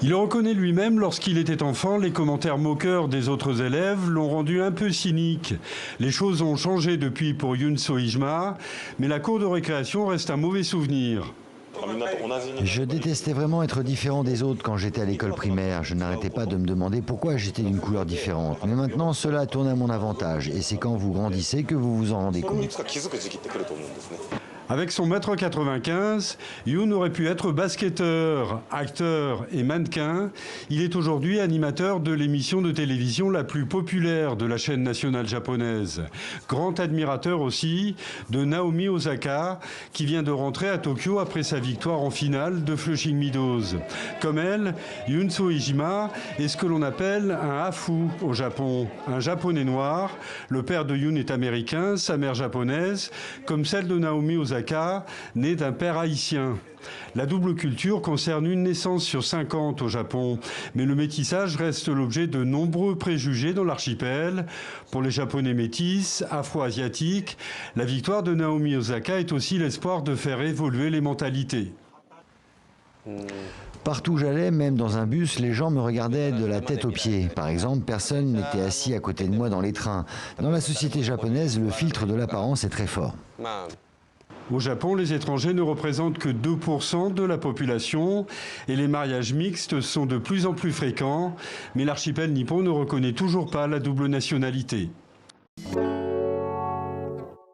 Il le reconnaît lui-même, lorsqu'il était enfant, les commentaires moqueurs des autres élèves l'ont rendu un peu cynique. Les choses ont changé depuis pour Yoon So-hijima, mais la cour de récréation reste un mauvais souvenir. Je détestais vraiment être différent des autres quand j'étais à l'école primaire. Je n'arrêtais pas de me demander pourquoi j'étais d'une couleur différente. Mais maintenant, cela tourne à mon avantage. Et c'est quand vous grandissez que vous vous en rendez compte. Avec son 1m95, Yoon aurait pu être basketteur, acteur et mannequin. Il est aujourd'hui animateur de l'émission de télévision la plus populaire de la chaîne nationale japonaise. Grand admirateur aussi de Naomi Osaka, qui vient de rentrer à Tokyo après sa victoire en finale de Flushing Meadows. Comme elle, Yoon So-hijima est ce que l'on appelle un hafu au Japon, un japonais noir. Le père de Yoon est américain, sa mère japonaise, comme celle de Naomi Osaka, né d'un père haïtien. La double culture concerne une naissance sur 50 au Japon, mais le métissage reste l'objet de nombreux préjugés dans l'archipel. Pour les Japonais métis, afro-asiatiques, la victoire de Naomi Osaka est aussi l'espoir de faire évoluer les mentalités. Partout où j'allais, même dans un bus, les gens me regardaient de la tête aux pieds. Par exemple, personne n'était assis à côté de moi dans les trains. Dans la société japonaise, le filtre de l'apparence est très fort. Au Japon, les étrangers ne représentent que 2% de la population et les mariages mixtes sont de plus en plus fréquents, mais l'archipel nippon ne reconnaît toujours pas la double nationalité.